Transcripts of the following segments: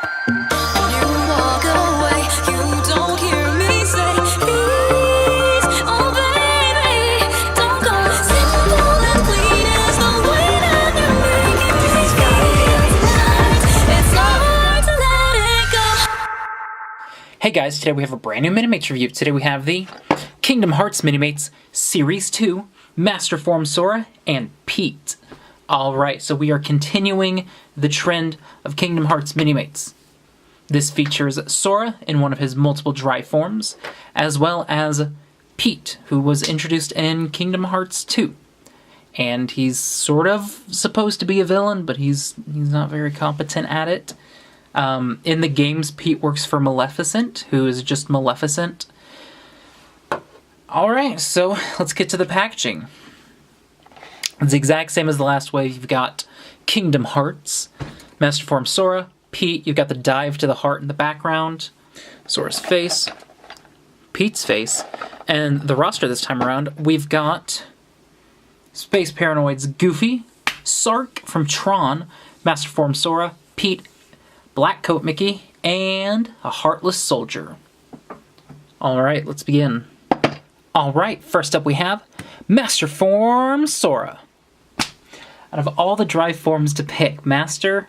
You walk away, you don't hear me say, please, oh baby, don't go. Simple and clean is the way that you make it. Please, tonight, it's hard to let it go. Hey guys, today we have a brand new Minimates review. Today we have the Kingdom Hearts Minimates Series 2, Master Form Sora, and Pete. Alright, so we are continuing the trend of Kingdom Hearts Minimates. This features Sora in one of his multiple dry forms, as well as Pete, who was introduced in Kingdom Hearts 2. And he's sort of supposed to be a villain, but he's not very competent at it. In the games, Pete works for Maleficent, who is just Maleficent. Alright, so let's get to the packaging. It's the exact same as the last wave. You've got Kingdom Hearts, Master Form Sora, Pete. You've got the dive to the heart in the background, Sora's face, Pete's face, and the roster this time around. We've got Space Paranoid's Goofy, Sark from Tron, Master Form Sora, Pete, Black Coat Mickey, and a Heartless Soldier. Alright, let's begin. Alright, first up we have Master Form Sora. Out of all the dry forms to pick, Master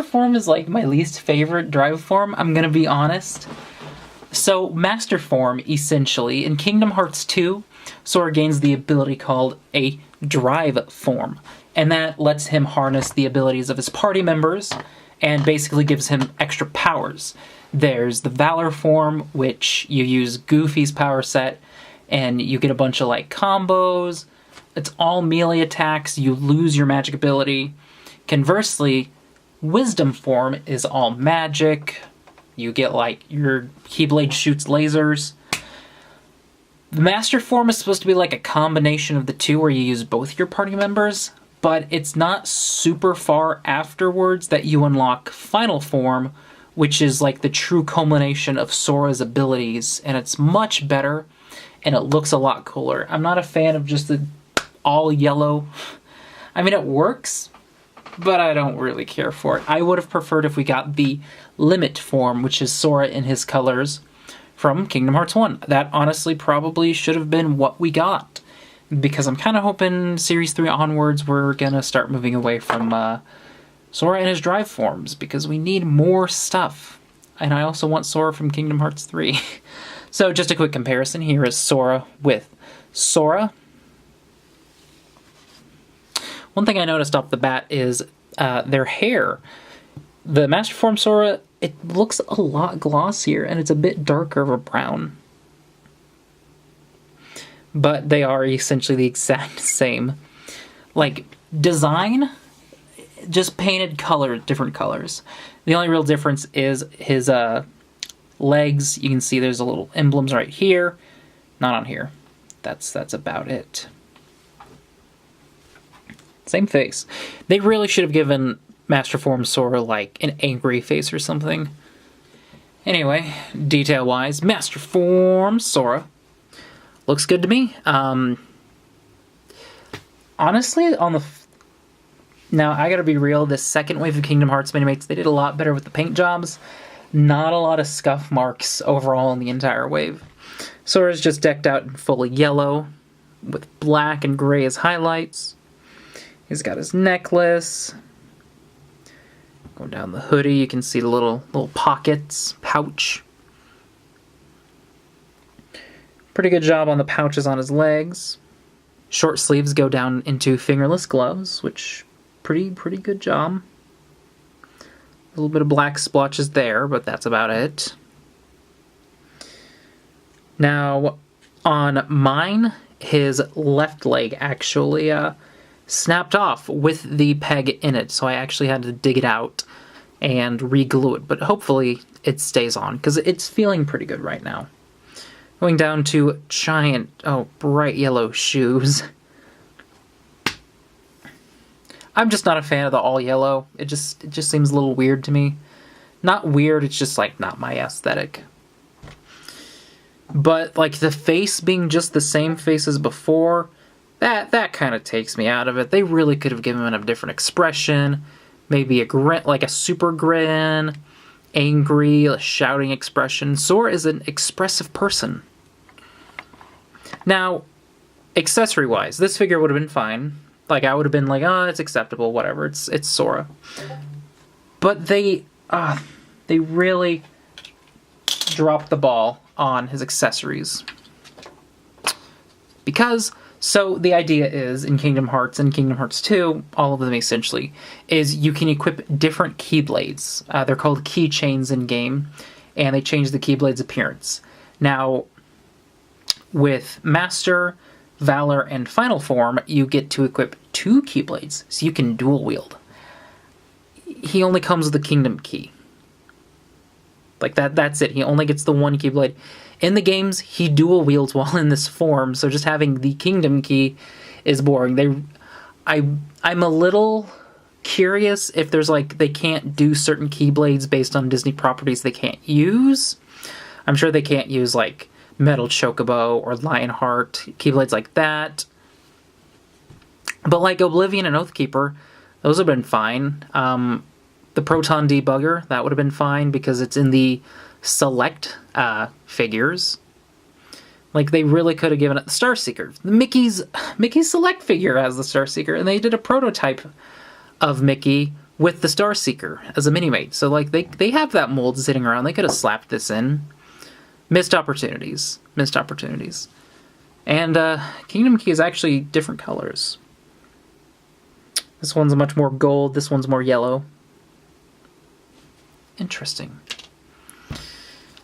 Form is like my least favorite dry form, I'm gonna be honest. So, Master Form, essentially, in Kingdom Hearts 2, Sora gains the ability called a Drive Form, and that lets him harness the abilities of his party members, and basically gives him extra powers. There's the Valor Form, which you use Goofy's power set, and you get a bunch of, like, combos. It's all melee attacks, you lose your magic ability. Conversely, Wisdom Form is all magic. You get, like, your Keyblade shoots lasers. The Master Form is supposed to be like a combination of the two where you use both your party members, but it's not super far afterwards that you unlock Final Form, which is like the true culmination of Sora's abilities, and it's much better, and it looks a lot cooler. I'm not a fan of just the all yellow. I mean, it works, but I don't really care for it. I would have preferred if we got the Limit Form, which is Sora in his colors from Kingdom Hearts 1. That honestly probably should have been what we got, because I'm kind of hoping Series 3 onwards we're gonna start moving away from Sora and his drive forms, because we need more stuff. And I also want Sora from Kingdom Hearts 3. So just a quick comparison. Here is Sora with Sora. One thing I noticed off the bat is their hair. The Master Form Sora, it looks a lot glossier, and it's a bit darker of a brown. But they are essentially the exact same. Like, design, just painted color, different colors. The only real difference is his legs. You can see there's a little emblems right here. Not on here. That's about it. Same face. They really should have given Master Form Sora like an angry face or something. Anyway, detail-wise, Master Form Sora looks good to me. Honestly, now I gotta be real, this second wave of Kingdom Hearts Minimates, they did a lot better with the paint jobs. Not a lot of scuff marks overall in the entire wave. Sora's just decked out in full yellow, with black and gray as highlights. He's got his necklace. Going down the hoodie, you can see the little pockets, pouch. Pretty good job on the pouches on his legs. Short sleeves go down into fingerless gloves, which pretty good job. A little bit of black splotches there, but that's about it. Now, on mine, his left leg actually snapped off with the peg in it, so I actually had to dig it out and re-glue it, but hopefully it stays on, because it's feeling pretty good right now. Going down to giant, bright yellow shoes. I'm just not a fan of the all yellow. It just seems a little weird to me. Not weird, it's just like not my aesthetic. But like the face being just the same face as before, that kind of takes me out of it. They really could have given him a different expression, maybe a grin, like a super grin, angry, a shouting expression. Sora is an expressive person. Now, accessory-wise, this figure would have been fine. Like, I would have been like, oh, it's acceptable, whatever, it's Sora. But they really dropped the ball on his accessories. Because, so the idea is, in Kingdom Hearts and Kingdom Hearts 2, all of them essentially, is you can equip different Keyblades. They're called keychains in-game, and they change the Keyblade's appearance. Now, with Master, Valor, and Final Form, you get to equip 2 Keyblades, so you can dual wield. He only comes with the Kingdom Key. Like, that's it. He only gets the 1 Keyblade. In the games, he dual wields while in this form, so just having the Kingdom Key is boring. I'm a little curious if there's like, they can't do certain Keyblades based on Disney properties they can't use. I'm sure they can't use like Metal Chocobo or Lionheart, Keyblades like that. But like Oblivion and Oathkeeper, those have been fine. The Proton Debugger, that would have been fine because it's in the select figures. Like, they really could have given it the Starseeker. Mickey's select figure has the Starseeker, and they did a prototype of Mickey with the Starseeker as a Minimate. So, like, they have that mold sitting around. They could have slapped this in. Missed opportunities. Missed opportunities. And Kingdom Key is actually different colors. This one's much more gold. This one's more yellow. Interesting.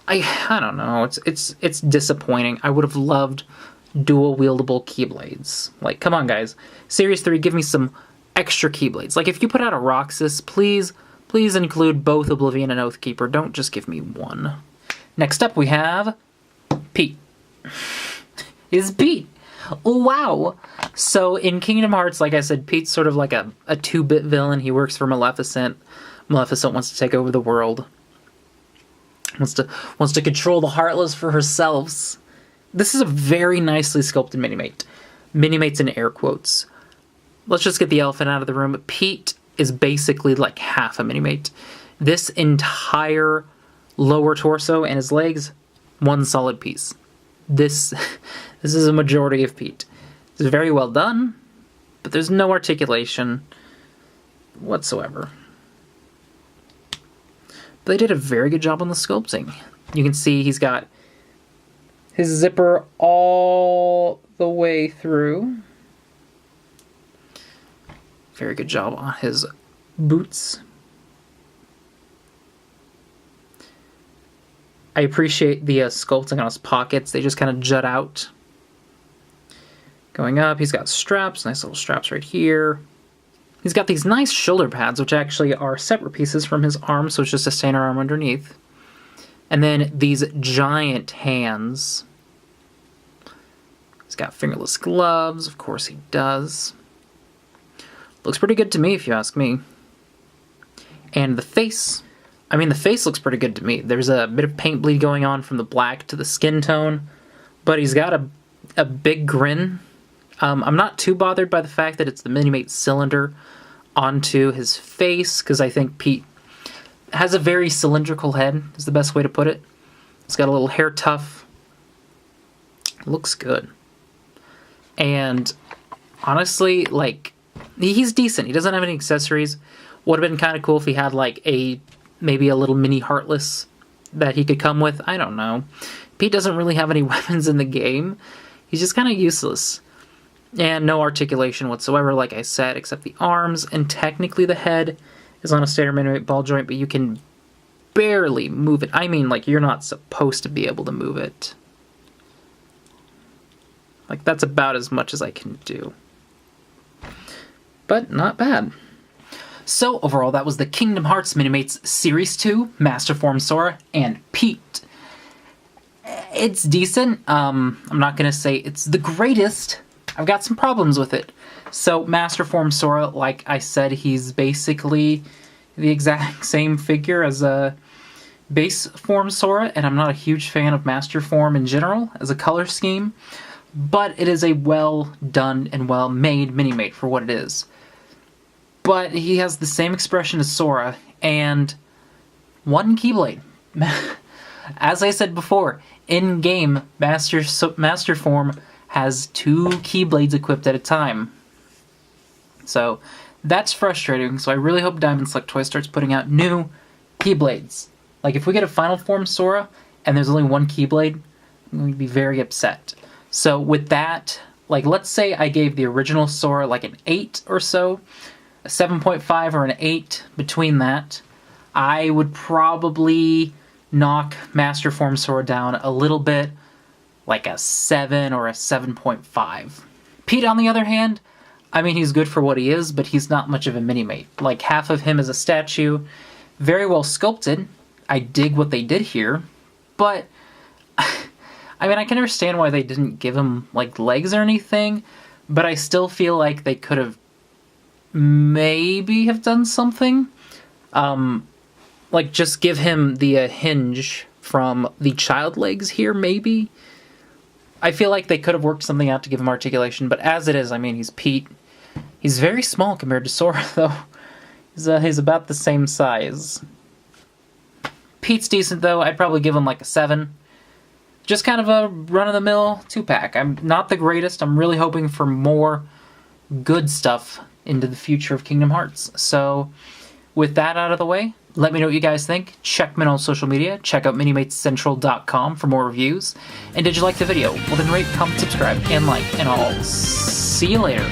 I don't know. It's disappointing. I would have loved dual wieldable Keyblades. Like, come on, guys. Series 3, give me some extra Keyblades. Like, if you put out a Roxas, please include both Oblivion and Oathkeeper. Don't just give me one. Next up, we have Pete. Is Pete. Wow. So in Kingdom Hearts, like I said, Pete's sort of like a 2-bit villain. He works for Maleficent. Maleficent wants to take over the world. Wants to control the Heartless for herself. This is a very nicely sculpted Minimate. Minimates in air quotes. Let's just get the elephant out of the room. Pete is basically like half a Minimate. This entire lower torso and his legs, one solid piece. This is a majority of Pete. It's very well done, but there's no articulation whatsoever. They did a very good job on the sculpting. You can see he's got his zipper all the way through. Very good job on his boots. I appreciate the sculpting on his pockets. They just kind of jut out. Going up, he's got straps, nice little straps right here. He's got these nice shoulder pads, which actually are separate pieces from his arm, so it's just a standard arm underneath. And then these giant hands. He's got fingerless gloves, of course he does. Looks pretty good to me, if you ask me. And the face. I mean, the face looks pretty good to me. There's a bit of paint bleed going on from the black to the skin tone, but he's got a big grin. I'm not too bothered by the fact that it's the Minimate cylinder onto his face, because I think Pete has a very cylindrical head, is the best way to put it. It's got a little hair tuft. Looks good. And honestly, like, he's decent. He doesn't have any accessories. Would have been kind of cool if he had, like, maybe a little mini Heartless that he could come with. I don't know. Pete doesn't really have any weapons in the game. He's just kind of useless. And no articulation whatsoever, like I said, except the arms, and technically the head is on a standard Minimate ball joint, but you can barely move it. I mean, like, you're not supposed to be able to move it. Like, that's about as much as I can do. But not bad. So, overall, that was the Kingdom Hearts Minimates Series 2, Master Form Sora, and Pete. It's decent. I'm not going to say it's the greatest. I've got some problems with it. So, Master Form Sora, like I said, he's basically the exact same figure as a base form Sora, and I'm not a huge fan of Master Form in general as a color scheme, but it is a well done and well made Minimate for what it is. but he has the same expression as Sora, and one Keyblade. As I said before, in-game, Master Form has 2 Keyblades equipped at a time. So, that's frustrating, so I really hope Diamond Select Toys starts putting out new Keyblades. Like, if we get a Final Form Sora, and there's only 1 Keyblade, I'm going to be very upset. So, with that, like, let's say I gave the original Sora, like, an 8 or so, a 7.5 or an 8 between that, I would probably knock Master Form Sora down a little bit, like a 7 or a 7.5. Pete, on the other hand, I mean, he's good for what he is, but he's not much of a Minimate. Like, half of him is a statue, very well sculpted. I dig what they did here, but I mean, I can understand why they didn't give him, like, legs or anything, but I still feel like they could have maybe have done something. Like, just give him the hinge from the child legs here, maybe? I feel like they could have worked something out to give him articulation, but as it is, I mean, he's Pete. He's very small compared to Sora, though. He's about the same size. Pete's decent, though. I'd probably give him, like, a 7. Just kind of a run-of-the-mill 2-pack. I'm not the greatest. I'm really hoping for more good stuff into the future of Kingdom Hearts. So, with that out of the way, let me know what you guys think. Check me out on social media. Check out MinimatesCentral.com for more reviews. And did you like the video? Well then rate, comment, subscribe, and like, and I'll see you later.